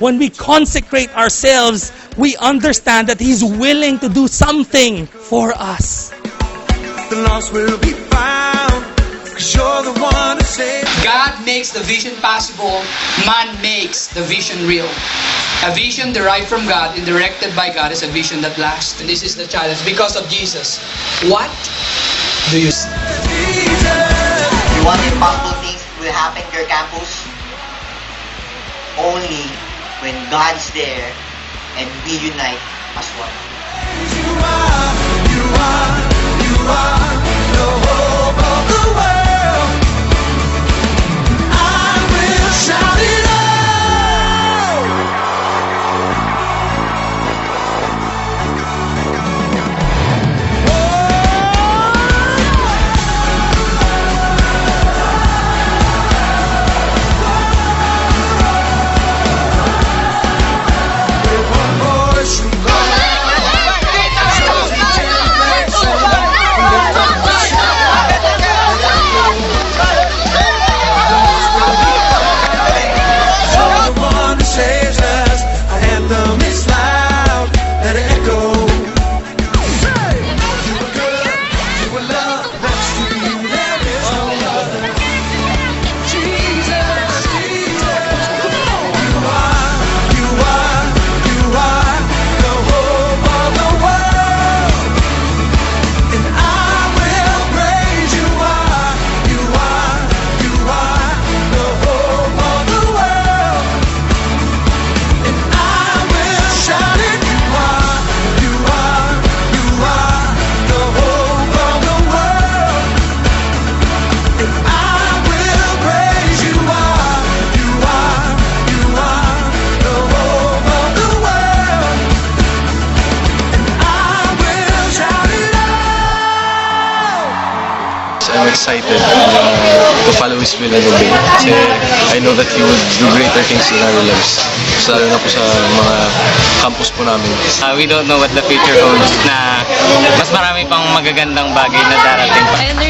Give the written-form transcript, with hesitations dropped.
When we consecrate ourselves, we understand that He's willing to do something for us. The lost will be found, 'cause you're the one to save. God makes the vision possible, man makes the vision real. A vision derived from God and directed by God is a vision that lasts. And this is the challenge because of Jesus. What do you see? You want impossible things will happen to your campus? Only when God's there and we unite as one. You are the hope of the world. I will shout it out. With one voice we cry. Saves us. Our anthem is loud, let it echo. You are good, you are love, next to you there is no other. Jesus, Jesus. You are the hope of the world, and I will praise you. You are the hope of the world. Shout it, you are the hope of the world, and I will praise you. You are the hope of the world, and I will shout it out. I'm excited to follow His will and obey. Kasi I know that He will do greater things in our lives. Lalo na po sa mga campus po namin. We don't know what the future holds, na mas marami pang magagandang bagay na darating pa.